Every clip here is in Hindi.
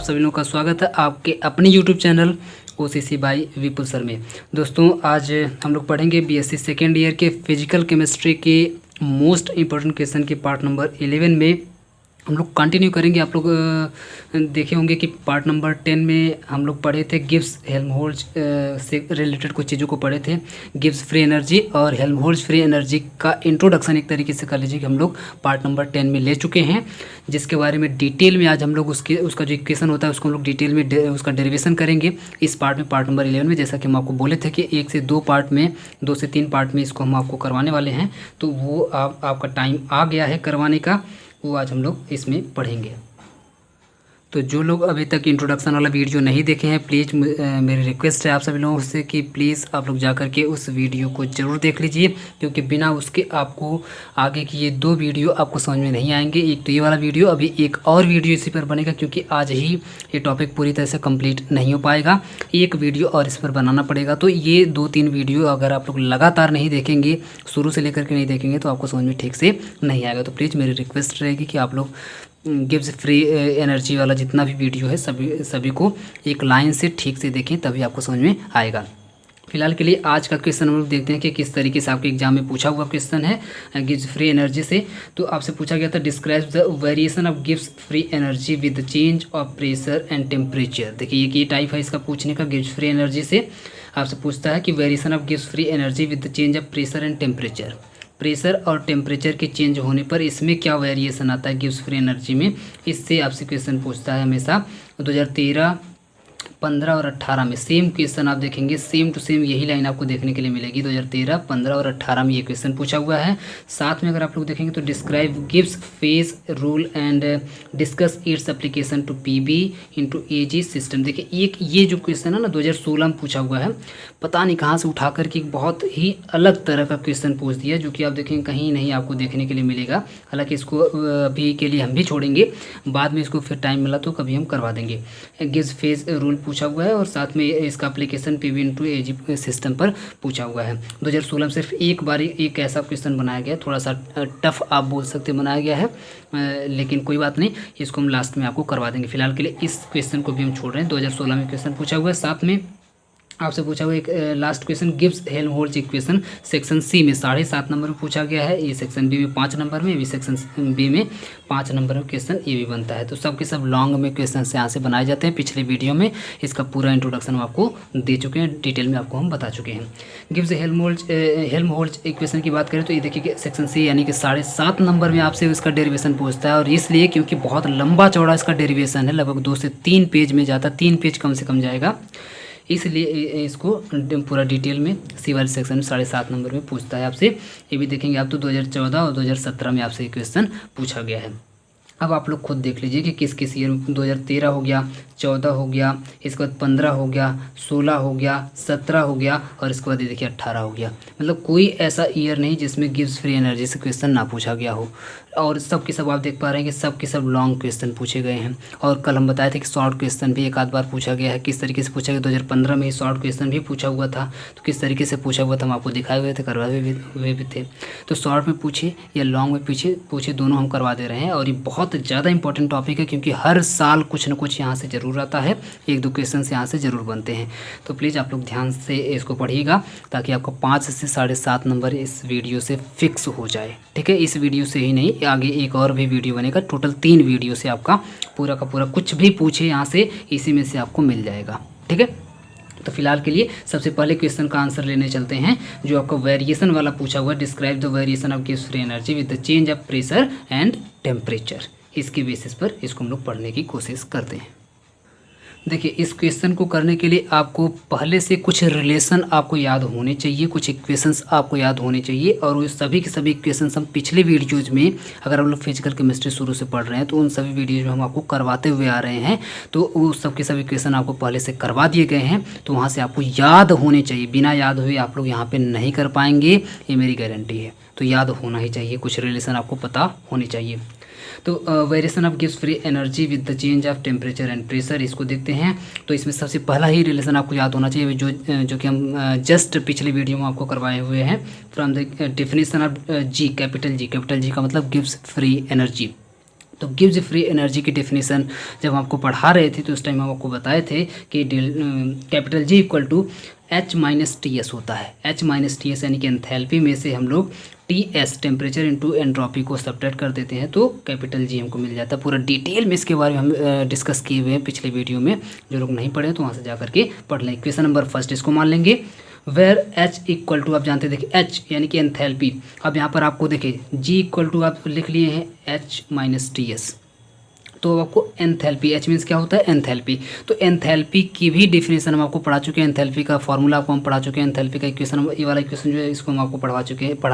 सभी लोगों का स्वागत है आपके अपने यूट्यूब चैनल ओसीसी बाय विपुल सर में। दोस्तों आज हम लोग पढ़ेंगे बीएससी सेकेंड ईयर के फिजिकल केमिस्ट्री के मोस्ट इम्पोर्टेंट क्वेश्चन के पार्ट नंबर 11 में हम लोग कंटिन्यू करेंगे। आप लोग देखे होंगे कि पार्ट नंबर 10 में हम लोग पढ़े थे गिब्स हेल्महोल्ट्ज से रिलेटेड कुछ चीज़ों को पढ़े थे। गिब्स फ्री एनर्जी और हेल्महोल्ट्ज फ्री एनर्जी का इंट्रोडक्शन एक तरीके से कर लीजिए कि हम लोग पार्ट नंबर 10 में ले चुके हैं, जिसके बारे में डिटेल में आज हम लोग उसका जो इक्वेशन होता है उसको हम लोग डिटेल में उसका डेरिवेशन करेंगे इस पार्ट में, पार्ट नंबर 11 में। जैसा कि हम आपको बोले थे कि 1 से 2 पार्ट में, 2 से 3 पार्ट में इसको हम आपको करवाने वाले हैं, तो वो आपका टाइम आ गया है करवाने का, वो आज हम लोग इसमें पढ़ेंगे। तो जो लोग अभी तक इंट्रोडक्शन वाला वीडियो नहीं देखे हैं, प्लीज़ मेरी रिक्वेस्ट है आप सभी लोगों से कि प्लीज़ आप लोग जा कर के उस वीडियो को ज़रूर देख लीजिए, क्योंकि बिना उसके आपको आगे की ये 2 वीडियो आपको समझ में नहीं आएंगे। एक तो ये वाला वीडियो, अभी एक और वीडियो इसी पर बनेगा, क्योंकि आज ही ये टॉपिक पूरी तरह से कंप्लीट नहीं हो पाएगा, एक वीडियो और इस पर बनाना पड़ेगा। तो ये 2-3 वीडियो अगर आप लोग लगातार नहीं देखेंगे, शुरू से लेकर के नहीं देखेंगे, तो आपको समझ में ठीक से नहीं आएगा। तो प्लीज़ मेरी रिक्वेस्ट रहेगी कि आप लोग गिब्स फ्री एनर्जी वाला जितना भी वीडियो है सभी को एक लाइन से ठीक से देखें, तभी आपको समझ में आएगा। फिलहाल के लिए आज का क्वेश्चन हम लोग देखते हैं कि किस तरीके से आपके एग्जाम में पूछा हुआ क्वेश्चन है गिब्स फ्री एनर्जी से। तो आपसे पूछा गया था describe the variation of Gibbs free energy with the change of pressure and temperature. देखिए ये टाइप है इसका पूछने का। गिब्स फ्री एनर्जी से आपसे पूछता है कि variation of Gibbs free energy with the change of pressure and temperature. Pressure और टेम्परेचर के चेंज होने पर इसमें क्या वेरिएशन आता है गिब्स फ्री एनर्जी में, इससे आपसे क्वेश्चन पूछता है हमेशा। 2013, 15 और 18 में सेम क्वेश्चन आप देखेंगे, सेम टू सेम यही लाइन आपको देखने के लिए मिलेगी। 2013, 15 और 18 में ये क्वेश्चन पूछा हुआ है। साथ में अगर आप लोग देखेंगे तो describe Gibbs phase rule and discuss its application to PB into AG system. देखिए एक ये जो क्वेश्चन है ना 2016 में पूछा हुआ है, पता नहीं कहाँ से उठा कर के बहुत ही अलग तरह का क्वेश्चन पूछ दिया, जो कि आप देखेंगे कहीं नहीं आपको देखने के लिए मिलेगा। हालांकि इसको अभी के लिए हम भी छोड़ेंगे, बाद में इसको फिर टाइम मिला तो कभी हम करवा देंगे। गिब्स फेज रूल पूछा हुआ है और साथ में इसका application PV into AG system पर पूछा हुआ है। 2016 में सिर्फ एक बार एक ऐसा क्वेश्चन बनाया गया, थोड़ा सा टफ आप बोल सकते बनाया गया है, लेकिन कोई बात नहीं, इसको हम लास्ट में आपको करवा देंगे। फिलहाल के लिए इस क्वेश्चन को भी हम छोड़ रहे हैं। 2016 में क्वेश्चन पूछा हुआ है। साथ में आपसे पूछा हुआ एक last question Gibbs Helmholtz equation section C में 7.5 नंबर में पूछा गया है। ये सेक्शन बी में 5 नंबर में, भी सेक्शन बी में 5 नंबर में क्वेश्चन ये भी बनता है। तो सब के सब लॉन्ग में क्वेश्चन से यहाँ से बनाए जाते हैं। पिछले वीडियो में इसका पूरा इंट्रोडक्शन हम आपको दे चुके हैं, डिटेल में आपको हम बता चुके हैं। गिब्स हेल्महोल्ट्ज इक्वेशन की बात करें तो ये देखिए सेक्शन सी यानी कि 7.5 नंबर में आपसे इसका डेरिवेशन पूछता है, और इसलिए क्योंकि बहुत लंबा चौड़ा इसका डेरिवेशन है, लगभग 2 से 3 पेज में जाता है, 3 पेज कम से कम जाएगा, इसलिए इसको पूरा डिटेल में सी वाले सेक्शन में 7.5 नंबर में पूछता है आपसे। ये भी देखेंगे आप तो 2014 और 2017 में आपसे क्वेश्चन पूछा गया है। अब आप लोग खुद देख लीजिए कि किस किस ईयर में 2013 हो गया, 14 हो गया, इसके बाद 15 हो गया, 16 हो गया, 17 हो गया, और इसके बाद ये देखिए 18 हो गया। मतलब कोई ऐसा ईयर नहीं जिसमें गिब्स फ्री एनर्जी से क्वेश्चन ना पूछा गया हो। और सब के सब आप देख पा रहे हैं कि सब के सब लॉन्ग क्वेश्चन पूछे गए हैं। और कल हम बताए थे कि शॉर्ट क्वेश्चन भी एक आध बार पूछा गया है। किस तरीके से पूछा गया, 2015 में ही शॉर्ट क्वेश्चन भी पूछा हुआ था, तो किस तरीके से पूछा हुआ था हम आपको दिखाए हुए थे, करवाए हुए भी थे। तो शॉर्ट में पूछे या लॉन्ग में पूछे दोनों हम करवा दे रहे हैं। और ये बहुत ज़्यादा इंपॉर्टेंट टॉपिक है, क्योंकि हर साल कुछ ना कुछ यहाँ से ज़रूर आता है, 1-2 क्वेश्चन यहाँ से ज़रूर बनते हैं। तो प्लीज़ आप लोग ध्यान से इसको पढ़िएगा, ताकि आपको 5 से 7.5 नंबर इस वीडियो से फिक्स हो जाए। ठीक है, इस वीडियो से ही नहीं, आगे एक और भी वीडियो बनेगा, टोटल 3 वीडियो से आपका पूरा का पूरा कुछ भी पूछे यहाँ से इसी में से आपको मिल जाएगा। ठीक है, तो फिलहाल के लिए सबसे पहले क्वेश्चन का आंसर लेने चलते हैं, जो आपका वेरिएशन वाला पूछा हुआ है। Describe the variation of Gibbs free energy with the change of pressure and temperature. इसके बेसिस पर इसको हम लोग पढ़ने की कोशिश करते हैं। देखिए इस क्वेश्चन को करने के लिए आपको पहले से कुछ रिलेशन आपको याद होने चाहिए, कुछ इक्वेशंस आपको याद होने चाहिए, और वो सभी के सभी इक्वेशंस हम पिछले वीडियोज़ में, अगर हम लोग फिजिकल केमिस्ट्री शुरू से पढ़ रहे हैं तो उन सभी वीडियोज़ में हम आपको करवाते हुए आ रहे हैं। तो वो सब के सब इक्वेशन आपको पहले से करवा दिए गए हैं, तो वहाँ से आपको याद होने चाहिए। बिना याद हुए आप लोग यहाँ पर नहीं कर पाएंगे, ये मेरी गारंटी है। तो याद होना ही चाहिए, कुछ रिलेशन आपको पता होनी चाहिए। तो variation of Gibbs free energy with the change of temperature and pressure, इसको देखते हैं। तो इसमें सबसे पहला ही रिलेशन आपको याद होना चाहिए, जो कि हम जस्ट पिछले वीडियो में आपको करवाए हुए हैं। From the definition of G, capital G का मतलब गिब्स फ्री एनर्जी। तो गिब्स फ्री एनर्जी की डेफिनेशन जब हम आपको पढ़ा रहे थे तो उस टाइम हम आपको बताए थे कि capital G equal to H minus T S होता है। एच माइनस टी एस यानी कि एंथैल्पी में से हम लोग T S temperature into entropy को सब्ट्रैक्ट कर देते हैं तो कैपिटल जी हमको मिल जाता है। पूरा डिटेल में इसके बारे में हम डिस्कस किए हुए हैं पिछले वीडियो में, जो लोग नहीं पढ़े तो वहाँ से जा करके पढ़ लें। क्वेश्चन नंबर फर्स्ट इसको मान लेंगे, वेयर एच इक्वल टू, आप जानते देखिए एच यानी कि एंथैल्पी। अब यहाँ पर आपको देखिए जी इक्वल टू आप लिख लिए हैं एच माइनस टी एस, तो आपको एंथैल्पी, एच मीन्स क्या होता है एंथैल्पी। तो एंथैल्पी की भी डेफिनेशन हम आपको पढ़ा चुके हैं, एंथैल्पी का फॉर्मूला आपको हम पढ़ा चुके हैं, एंथैल्पी का इक्वेशन, ये वाला इक्वेशन जो है इसको हम आपको पढ़ा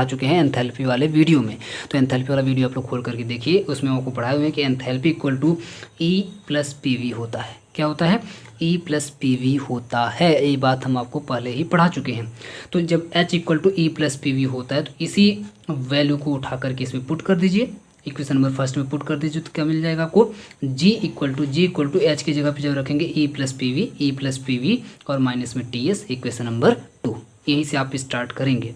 चुके हैं एंथैल्पी वाले वीडियो में। तो एंथैल्पी वाला वीडियो आप लोग खोल करके देखिए, उसमें आपको पढ़ाए हुए हैं कि enthalpy equal to E plus P V होता है। क्या होता है? ई प्लस पी वी होता है। ये बात हम आपको पहले ही पढ़ा चुके हैं। तो जब H equal to E plus P V होता है तो इसी वैल्यू को उठा करके इसमें पुट कर दीजिए, इक्वेशन नंबर फर्स्ट में पुट कर दीजिए तो क्या मिल जाएगा आपको जी इक्वल टू एच की जगह पे जब रखेंगे ई प्लस पी वी और माइनस में टी एस, इक्वेशन नंबर 2। यहीं से आप स्टार्ट करेंगे।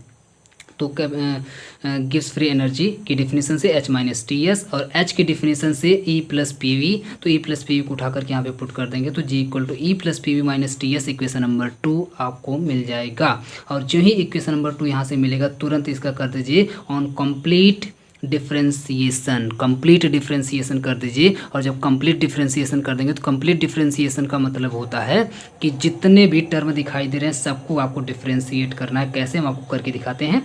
तो गिव्स फ्री एनर्जी की डिफिनीशन से एच माइनस टी एस और एच की डिफिनीशन से ई प्लस पी वी, तो ई प्लस पी वी को उठा करके यहाँ पे पुट कर देंगे तो G equal to E plus P V minus T S, equation number 2 आपको मिल जाएगा। और जो ही इक्वेशन नंबर 2 यहाँ से मिलेगा तुरंत इसका कर दीजिए on complete differentiation, complete differentiation कर दीजिए। और जब कंप्लीट डिफ्रेंसिएशन कर देंगे तो कंप्लीट डिफ्रेंसिएशन का मतलब होता है कि जितने भी टर्म दिखाई दे रहे हैं सबको आपको डिफ्रेंशिएट करना है। कैसे हम आपको करके दिखाते हैं।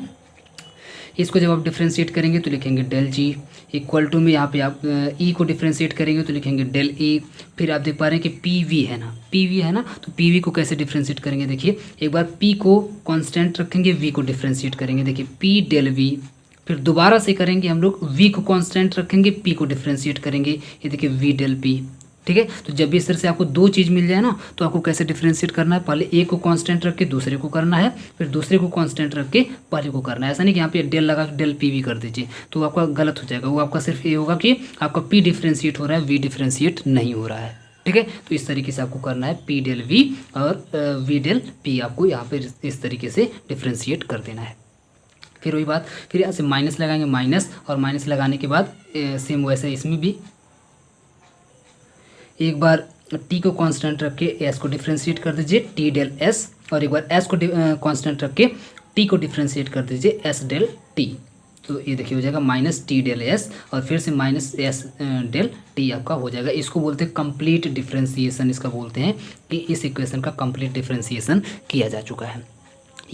इसको जब आप डिफ्रेंशिएट करेंगे तो लिखेंगे डेल जी इक्वल टू में यहाँ पे आप ई को डिफ्रेंशिएट करेंगे तो लिखेंगे डेल ई। फिर आप देख पा रहे हैं कि पी वी है ना, पी वी है ना, तो पी वी को कैसे डिफ्रेंशिएट करेंगे देखिए, एक बार पी को कांस्टेंट रखेंगे, वी को डिफ्रेंशिएट करेंगे, देखिए पी डेल वी। फिर दोबारा से करेंगे हम लोग, वी को कांस्टेंट रखेंगे, पी को डिफ्रेंशिएट करेंगे, ये देखिए वी डेल पी। ठीक है, तो जब भी इस तरह से आपको दो चीज़ मिल जाए ना तो आपको कैसे डिफ्रेंशिएट करना है, पहले एक को कांस्टेंट रख के दूसरे को करना है, फिर दूसरे को कांस्टेंट रख के पहले को करना है। ऐसा नहीं कि यहाँ पे डेल लगा डेल पी वी कर दीजिए तो आपका गलत हो जाएगा। वो आपका सिर्फ ये होगा कि आपका पी डिफ्रेंशिएट हो रहा है, वी डिफ्रेंशिएट नहीं हो रहा है। ठीक है, तो इस तरीके से आपको करना है, पी डेल वी और वी डेल पी आपको यहाँ पे इस तरीके से डिफ्रेंशिएट कर देना है। फिर वही बात, फिर यहाँ से माइनस लगाएंगे, माइनस और माइनस लगाने के बाद सेम वैसे इसमें भी एक बार टी को कांस्टेंट रख के एस को डिफ्रेंशिएट कर दीजिए टी डेल एस, और एक बार एस को कांस्टेंट रख के टी को डिफ्रेंशिएट कर दीजिए एस डेल टी। तो ये देखिए हो जाएगा माइनस टी डेल एस और फिर से माइनस एस डेल टी आपका हो जाएगा। इसको बोलते हैं कंप्लीट डिफ्रेंशिएशन, इसका बोलते हैं कि इस इक्वेशन का कंप्लीट डिफ्रेंशिएशन किया जा चुका है।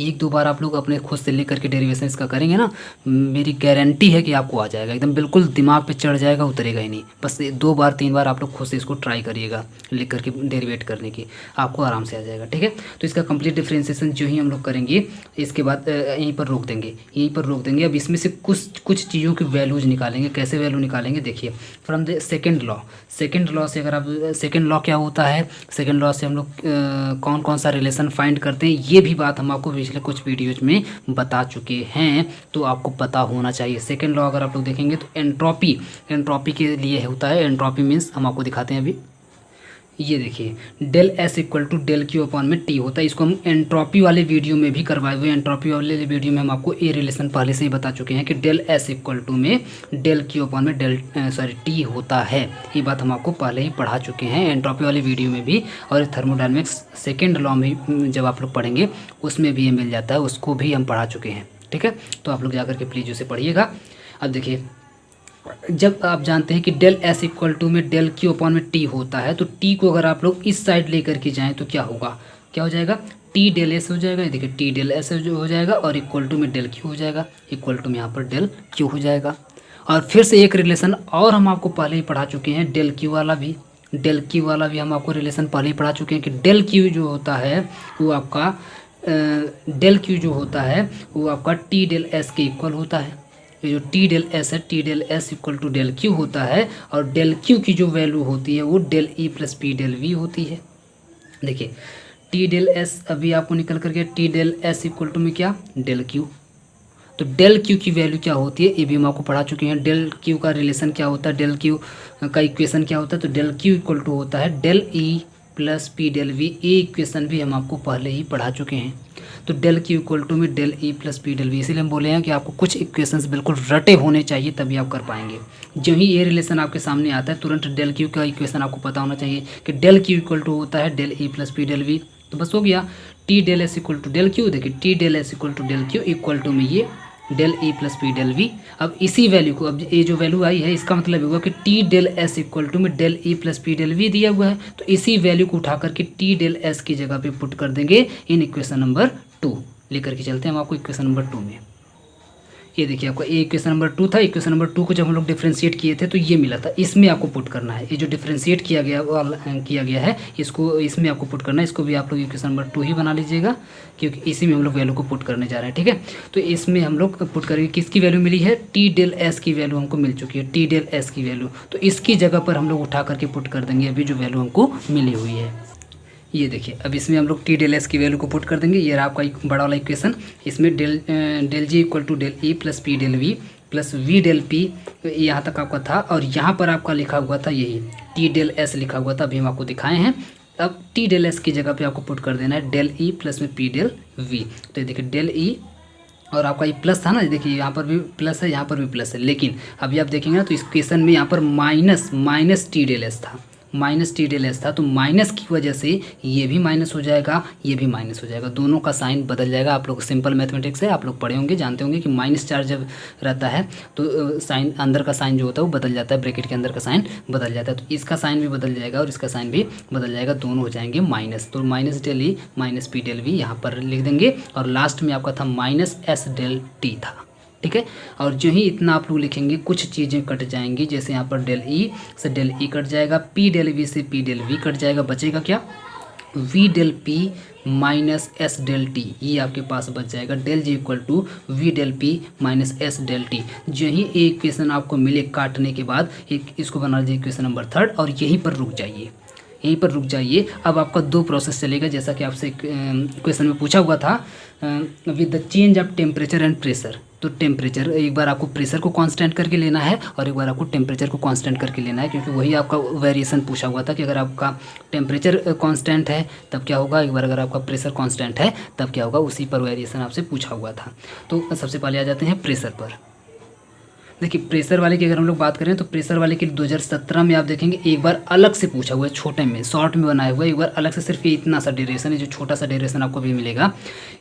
एक दो बार आप लोग अपने खुद से लिख करके डेरिवेशन इसका करेंगे ना, मेरी गारंटी है कि आपको आ जाएगा, एकदम बिल्कुल दिमाग पे चढ़ जाएगा, उतरेगा ही नहीं। बस 2 बार 3 बार आप लोग खुद से इसको ट्राई करिएगा लिख करके डेरिवेट करने की, आपको आराम से आ जाएगा। ठीक है, तो इसका कंप्लीट डिफरेंशिएशन जो ही हम लोग करेंगे इसके बाद यहीं पर रोक देंगे। अब इसमें से कुछ चीज़ों की वैल्यूज निकालेंगे। कैसे वैल्यू निकालेंगे देखिए, फ्रॉम द सेकेंड लॉ से अगर आप सेकेंड लॉ क्या होता है, सेकेंड लॉ से हम लोग कौन कौन सा रिलेशन फाइंड करते हैं, ये भी बात हम आपको पिछले कुछ वीडियोज में बता चुके हैं, तो आपको पता होना चाहिए। सेकेंड लॉ अगर आप लोग देखेंगे तो एंट्रोपी के लिए होता है। एंट्रोपी मीन्स हम आपको दिखाते हैं अभी, ये देखिए del S equal to del Q upon में टी होता है। इसको हम एंट्रोपी वाले वीडियो में भी करवाए हुए। एंट्रोपी वाले वीडियो में हम आपको ये रिलेशन पहले से ही बता चुके हैं कि डेल एस इक्वल टू में डेल क्यू अपॉन में टी होता है। ये बात हम आपको पहले ही पढ़ा चुके हैं एंट्रोपी वाले वीडियो में भी, और थर्मोडायनेमिक्स सेकेंड लॉ में जब आप लोग पढ़ेंगे उसमें भी ये मिल जाता है, उसको भी हम पढ़ा चुके हैं। ठीक है, तो आप लोग जाकर के प्लीज़ उसे पढ़िएगा। अब देखिए, जब आप जानते हैं कि डेल एस इक्वल टू में डेल क्यू अपॉन में टी होता है, तो टी को अगर आप लोग इस साइड लेकर के जाएं तो क्या होगा, क्या हो जाएगा, टी डेल एस हो जाएगा। देखिए टी डेल एस जो हो जाएगा और इक्वल टू में डेल क्यू हो जाएगा, इक्वल टू में यहाँ पर डेल क्यू हो जाएगा। और फिर से एक रिलेशन और हम आपको पहले ही पढ़ा चुके हैं, डेल क्यू वाला भी हम आपको रिलेशन पहले ही पढ़ा चुके हैं कि डेल क्यू जो होता है वो आपका टी डेल एस के इक्वल होता है। ये जो टी डेल एस है, T del S equal to del Q होता है, और डेल क्यू की जो वैल्यू होती है वो del E plus P del V होती है। देखिए टी डेल एस अभी आपको निकल करके T del S equal to में क्या, डेल क्यू। तो डेल क्यू की वैल्यू क्या होती है ये भी हम आपको पढ़ा चुके हैं। डेल क्यू का रिलेशन क्या होता है, डेल क्यू का इक्वेशन क्या होता है, तो डेल क्यू इक्वल टू होता है del E plus P del V, ये इक्वेशन भी हम आपको पहले ही पढ़ा चुके हैं। तो डेल क्यू इक्वल टू में del E plus P del V, इसीलिए हम बोले हैं कि आपको कुछ इक्वेशंस बिल्कुल रटे होने चाहिए तभी आप कर पाएंगे। जो ही ये रिलेशन आपके सामने आता है तुरंत डेल क्यू का इक्वेशन आपको पता होना चाहिए कि डेल क्यू इक्वल टू होता है del E plus P del V. तो बस हो गया, T del S equal to del Q, देखिए T del S equal to del Q equal to में ये del E plus P del V. अब इसी वैल्यू को, अब ये जो वैल्यू आई है इसका मतलब हुआ कि T del S equal to में del E plus P del V दिया हुआ है, तो इसी वैल्यू को उठा करके टी डेल एस की जगह पे पुट कर देंगे इन इक्वेशन नंबर 2 लेकर के चलते हैं हम आपको इक्वेशन नंबर 2 में। ये देखिए आपका ये इक्वेशन नंबर 2 था। इक्वेशन नंबर 2 को जब हम लोग डिफ्रेंशिएट किए थे तो ये मिला था, इसमें आपको पुट करना है। ये जो डिफ्रेंशिएट किया गया है इसको इसमें आपको पुट करना है। इसको भी आप लोग इक्वेशन नंबर 2 ही बना लीजिएगा क्योंकि इसी में हम लोग वैल्यू को पुट करने जा रहे हैं, ठीक है। तो इसमें हम लोग पुट करेंगे, किसकी वैल्यू मिली है, टी डेल एस की वैल्यू हमको मिल चुकी है, टी डेल एस की वैल्यू। तो इसकी जगह पर हम लोग उठा करके पुट कर देंगे अभी जो वैल्यू हमको मिली हुई है। ये देखिए अब इसमें हम लोग टी डेल एस की वैल्यू को पुट कर देंगे। ये रहा आपका एक बड़ा वाला इक्वेशन। इसमें del G equal to del E plus P del V plus V del P, यहाँ तक आपका था। और यहाँ पर आपका लिखा हुआ था यही टी डेल एस लिखा हुआ था, अभी हम आपको दिखाए हैं। अब टी डेल एस की जगह पे आपको पुट कर देना है डेल ई प्लस में पी डेल वी। तो ये देखिए डेल ई और आपका ये प्लस था ना, देखिए यहाँ पर भी प्लस है, यहाँ पर भी प्लस है, लेकिन अभी आप देखेंगे ना तो इस क्वेश्चन में यहाँ पर माइनस टी डेल एस था, माइनस टी डेल एस था। तो माइनस की वजह से ये भी माइनस हो जाएगा, ये भी माइनस हो जाएगा, दोनों का साइन बदल जाएगा। आप लोग सिंपल मैथमेटिक्स है, आप लोग पढ़े होंगे, जानते होंगे कि माइनस चार्ज जब रहता है तो साइन अंदर का साइन जो होता है वो बदल जाता है, ब्रैकेट के अंदर का साइन बदल जाता है। तो इसका साइन भी बदल जाएगा और इसका साइन भी बदल जाएगा, दोनों हो जाएंगे माइनस। तो minus del E minus P del V यहाँ पर लिख देंगे और लास्ट में आपका था माइनस एस डेल टी था, ठीक है। और जो ही इतना आप लोग लिखेंगे कुछ चीज़ें कट जाएंगी, जैसे यहाँ पर डेल ई से डेल ई कट जाएगा, पी डेल वी से पी डेल वी कट जाएगा, बचेगा क्या, V del P minus S del T, ये आपके पास बच जाएगा। Del G equal to V del P minus S del T. जो ही एक इक्वेशन आपको मिले काटने के बाद एक इसको बना लीजिए इक्वेशन नंबर 3 और यहीं पर रुक जाइए, यहीं पर रुक जाइए। अब आपका 2 प्रोसेस चलेगा, जैसा कि आपसे क्वेश्चन में पूछा हुआ था with the change of temperature and pressure. तो टेम्परेचर, एक बार आपको प्रेशर को कांस्टेंट करके लेना है और एक बार आपको टेम्परेचर को कांस्टेंट करके लेना है, क्योंकि वही आपका वेरिएशन पूछा हुआ था कि अगर आपका टेम्परेचर कांस्टेंट है तब क्या होगा, एक बार अगर आपका प्रेशर कांस्टेंट है तब क्या होगा, उसी पर वेरिएशन आपसे पूछा हुआ था। तो सबसे पहले आ जाते हैं प्रेशर पर। देखिए प्रेशर वाले की अगर हम लोग बात करें तो प्रेशर वाले के लिए 2017 में आप देखेंगे एक बार अलग से पूछा हुआ है, छोटे में शॉर्ट में बनाया हुआ है, एक बार अलग से सिर्फ ये इतना सा डेरिवेशन है, जो छोटा सा डेरिवेशन आपको भी मिलेगा,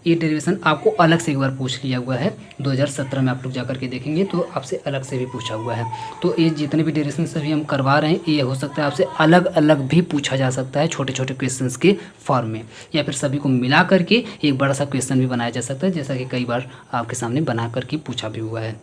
ये डेरिवेशन आपको अलग से एक बार पूछ लिया हुआ है 2017 में। आप लोग जा करके देखेंगे तो आपसे अलग से भी पूछा हुआ है। तो ये जितने भी डेरिवेशन सभी हम करवा रहे हैं ये हो सकता है आपसे अलग अलग भी पूछा जा सकता है, छोटे छोटे क्वेश्चन के फॉर्म में, या फिर सभी को मिला करके एक बड़ा सा क्वेश्चन भी बनाया जा सकता है, जैसा कि कई बार आपके सामने बना करके पूछा भी हुआ है।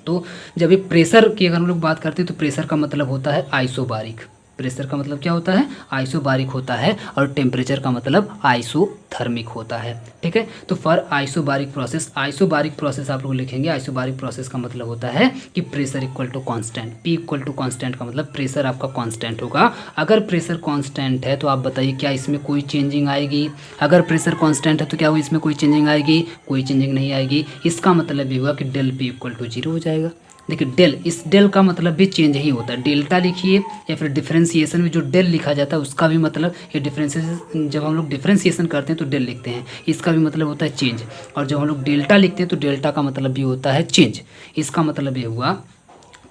तो जब ये प्रेशर की अगर हम लोग बात करते हैं तो प्रेशर का मतलब होता है आइसोबारिक। प्रेशर का मतलब क्या होता है, आइसोबारिक होता है, और टेम्परेचर का मतलब आइसोथर्मिक होता है, ठीक है। तो फॉर आइसोबारिक प्रोसेस आप लोग लिखेंगे, आइसोबारिक प्रोसेस का मतलब होता है कि pressure equal to constant, P equal to constant का मतलब प्रेशर आपका कांस्टेंट होगा। अगर प्रेशर कांस्टेंट है तो आप बताइए क्या इसमें कोई चेंजिंग आएगी, अगर प्रेशर कांस्टेंट है तो क्या इसमें कोई चेंजिंग आएगी, कोई चेंजिंग नहीं आएगी। इसका मतलब ये हुआ कि डेल पी इक्वल टू 0 हो जाएगा। देखिए डेल, इस डेल का मतलब भी चेंज ही होता है, डेल्टा लिखिए या फिर डिफरेंशिएशन में जो डेल लिखा जाता है उसका भी मतलब, ये डिफरेंशिएशन जब हम लोग डिफरेंशिएशन करते हैं तो डेल लिखते हैं, इसका भी मतलब होता है चेंज। और जब हम लोग डेल्टा लिखते हैं तो डेल्टा का मतलब भी होता है चेंज। इसका मतलब ये हुआ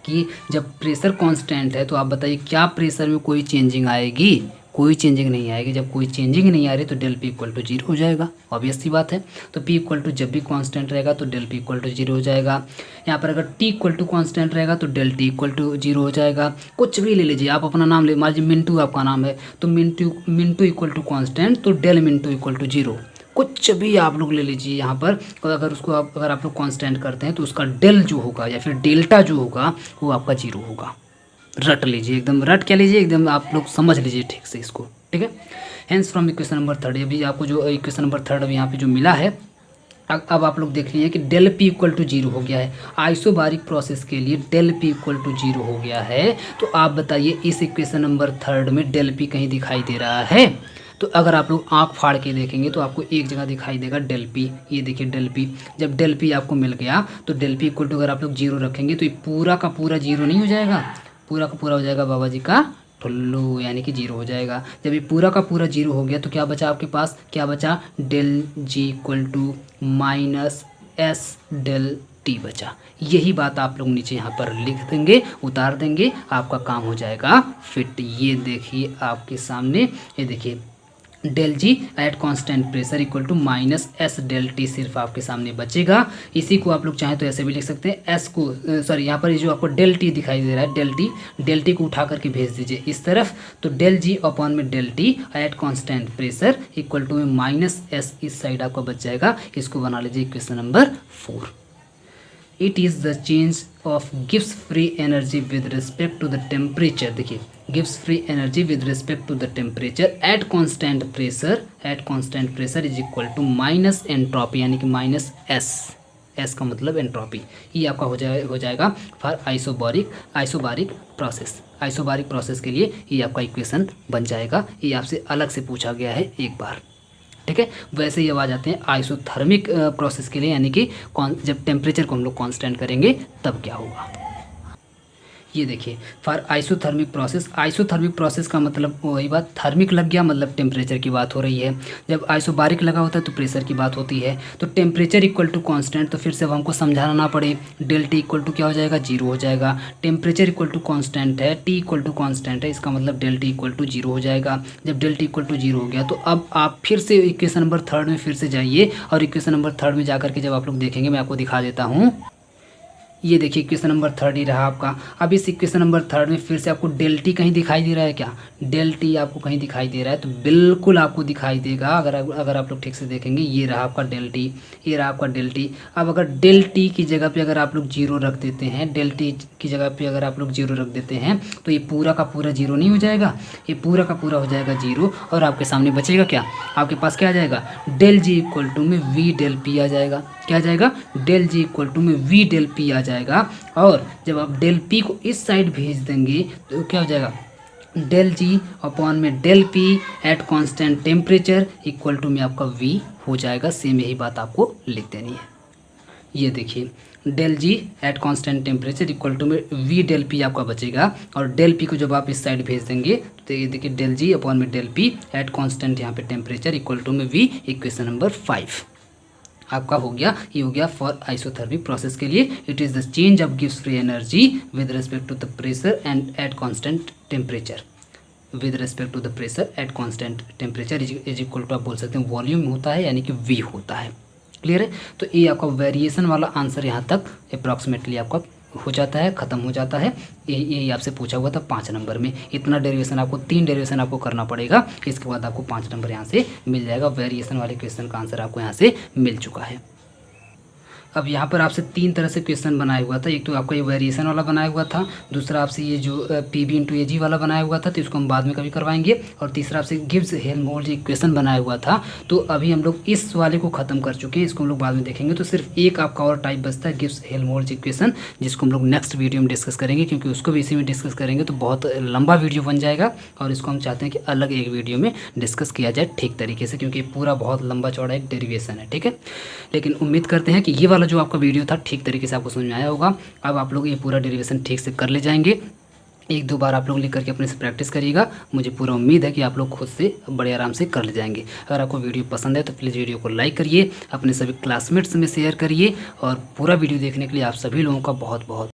कि जब प्रेशर कांस्टेंट है तो आप बताइए क्या प्रेशर में कोई चेंजिंग आएगी, कोई चेंजिंग नहीं आएगी। जब कोई चेंजिंग नहीं आ रही तो डेल पी इक्वल टू 0 हो जाएगा, ऑब्वियस सी बात है। तो पी इक्वल टू जब भी कांस्टेंट रहेगा तो डेल पी इक्वल टू 0 हो जाएगा। यहाँ पर अगर टी इक्वल टू कांस्टेंट रहेगा तो डेल टी इक्वल टू 0 हो जाएगा। कुछ भी ले लीजिए, आप अपना नाम ले, मान लीजिए मिंटू आपका नाम है तो मिंटू इक्वल टू कांस्टेंट तो डेल मिंटू इक्वल टू 0, कुछ भी आप लोग ले लीजिए यहाँ पर। अगर उसको अगर आप लोग कांस्टेंट करते हैं तो उसका डेल जो होगा या फिर डेल्टा जो होगा वो आपका 0 होगा। रट लीजिए, एकदम रट क्या लीजिए, एकदम आप लोग समझ लीजिए ठीक से इसको, ठीक है। हेंस फ्रॉम इक्वेशन नंबर 3, अभी आपको जो इक्वेशन नंबर 3 अभी यहाँ पे जो मिला है, अब आप लोग देख लीजिए कि डेल पी इक्वल टू 0 हो गया है। आइसोबारिक प्रोसेस के लिए डेल पी इक्वल टू 0 हो गया है। तो आप बताइए इस इक्वेशन नंबर 3 में डेल पी कहीं दिखाई दे रहा है? तो अगर आप लोग आँख फाड़ के देखेंगे तो आपको एक जगह दिखाई देगा डेल पी। ये देखिए डेल पी, जब डेल पी आपको मिल गया तो डेल पी इक्वल टू अगर आप लोग 0 रखेंगे तो ये पूरा का पूरा 0 नहीं हो जाएगा, पूरा का पूरा हो जाएगा बाबा जी का ठुल्लू यानी कि जीरो हो जाएगा। जब ये पूरा का पूरा जीरो हो गया तो क्या बचा आपके पास, क्या बचा, del G equal to minus S del T बचा। यही बात आप लोग नीचे यहाँ पर लिख देंगे, उतार देंगे, आपका काम हो जाएगा फिट। ये देखिए आपके सामने, ये देखिए del G at constant pressure equal to minus S del T सिर्फ आपके सामने बचेगा। इसी को आप लोग चाहें तो ऐसे भी लिख सकते हैं, एस को सॉरी यहाँ पर जो आपको डेल टी दिखाई दे रहा है, डेल टी को उठा करके भेज दीजिए इस तरफ, तो डेल जी अपॉन में del T at constant pressure equal to में माइनस एस इस साइड आपका बच जाएगा। इसको बना लीजिए equation number 4। It is the change of गिव्स free energy with respect to the temperature. देखिए गिव्स free energy with respect to the temperature at constant pressure is equal to minus entropy यानी कि माइनस एस का मतलब एंट्रोपी। ये आपका हो जाएगा फॉर आइसोबारिक प्रोसेस के लिए ये आपका इक्वेशन बन जाएगा। ये आपसे अलग से पूछा गया है एक बार, ठीक है। वैसे ही अब आ जाते हैं आइसोथर्मिक प्रोसेस के लिए, यानी कि जब टेम्परेचर को हम लोग कांस्टेंट करेंगे तब क्या होगा। ये देखिए फॉर आइसोथर्मिक प्रोसेस का मतलब वही बात, थर्मिक लग गया मतलब टेम्परेचर की बात हो रही है। जब आइसोबारिक लगा होता है तो प्रेशर की बात होती है। तो टेम्परेचर इक्वल टू कांस्टेंट, तो फिर से अब हमको समझाना ना पड़े, डेल टी इक्वल टू क्या हो जाएगा, जीरो हो जाएगा। टेम्परेचर इक्वल टू कांस्टेंट है, टी इक्वल टू कांस्टेंट है, इसका मतलब del T equal to zero हो जाएगा। जब del T equal to zero हो गया तो अब आप फिर से इक्वेशन नंबर 3 में फिर से जाइए, और इक्वेशन नंबर 3 में जाकर के जब आप लोग देखेंगे, मैं आपको दिखा देता हूँ। ये देखिए इक्वेशन नंबर 3 ही रहा आपका। अब इस इक्वेशन नंबर 3 में फिर से आपको डेल टी कहीं दिखाई दे रहा है क्या, डेल टी आपको कहीं दिखाई दे रहा है, तो बिल्कुल आपको दिखाई देगा अगर आप लोग ठीक से देखेंगे। ये रहा आपका डेल टी, ये रहा आपका डेल टी। अब अगर डेल टी की जगह पे अगर आप लोग जीरो रख देते हैं, डेल टी की जगह पे अगर आप लोग जीरो रख देते हैं तो ये पूरा का पूरा जीरो नहीं हो जाएगा, ये पूरा का पूरा हो जाएगा जीरो, और आपके सामने बचेगा क्या, आपके पास क्या आ जाएगा, डेल जी इक्वल टू में वी डेल पी आ जाएगा। क्या आ जाएगा, डेल जी इक्वल टू में वी डेल पी आ जाएगा। और जब आप डेल पी को इस साइड भेज देंगे तो क्या हो जाएगा, डेल जी अपॉन में del P at constant temperature equal to में आपका वी हो जाएगा। सेम यही बात आपको लिख देनी है। ये देखिए del G at constant temperature equal to में वी डेल पी आपका बचेगा, और डेल पी को जब आप इस साइड भेज देंगे तो ये देखिए डेल जी अपॉन में डेल पी एट कांस्टेंट यहाँ पे टेम्परेचर इक्वल टू में वी, इक्वेशन नंबर 5 आपका हो गया। ये हो गया फॉर आइसोथर्मिक प्रोसेस के लिए। It is the change of गिव्स free energy with respect to the pressure and at constant temperature, with respect to the pressure at constant temperature is equal to, आप बोल सकते हैं वॉल्यूम होता है यानी कि वी होता है। क्लियर है। तो ये आपका वेरिएशन वाला आंसर यहाँ तक अप्रॉक्सीमेटली आपका हो जाता है, ख़त्म हो जाता है। ये आपसे पूछा हुआ था 5 नंबर में। इतना डेरिवेशन आपको 3 डेरिवेशन आपको करना पड़ेगा, इसके बाद आपको 5 नंबर यहाँ से मिल जाएगा। वेरिएशन वाले क्वेश्चन का आंसर आपको यहाँ से मिल चुका है। अब यहाँ पर आपसे 3 तरह से क्वेश्चन बनाया हुआ था। एक तो आपका ये वेरिएशन वाला बनाया हुआ था, दूसरा आपसे ये जो पी बी इंटू ए जी वाला बनाया हुआ था, तो इसको हम बाद में कभी करवाएंगे, और तीसरा आपसे गिब्स हेल्महोल्ट्ज़ इक्वेशन बनाया हुआ था। तो अभी हम लोग इस वाले को ख़त्म कर चुके हैं, इसको हम लोग बाद में देखेंगे। तो सिर्फ एक आपका और टाइप बचता है गिब्स हेल्महोल्ट्ज़ इक्वेशन, जिसको हम लोग नेक्स्ट वीडियो में डिस्कस करेंगे, क्योंकि उसको भी इसी में डिस्कस करेंगे तो बहुत लंबा वीडियो बन जाएगा, और इसको हम चाहते हैं कि अलग एक वीडियो में डिस्कस किया जाए ठीक तरीके से, क्योंकि पूरा बहुत लंबा चौड़ा एक डेरिवेशन है। ठीक है, लेकिन उम्मीद करते हैं कि ये वाला जो आपका वीडियो था ठीक तरीके से आपको समझ में आया होगा। अब आप लोग ये पूरा डेरिवेशन ठीक से कर ले जाएंगे। 1-2 बार आप लोग लिख करके अपने से प्रैक्टिस करिएगा। मुझे पूरा उम्मीद है कि आप लोग खुद से बड़े आराम से कर ले जाएंगे। अगर आपको वीडियो पसंद है तो प्लीज़ वीडियो को लाइक करिए, अपने सभी क्लासमेट्स में शेयर करिए, और पूरा वीडियो देखने के लिए आप सभी लोगों का बहुत बहुत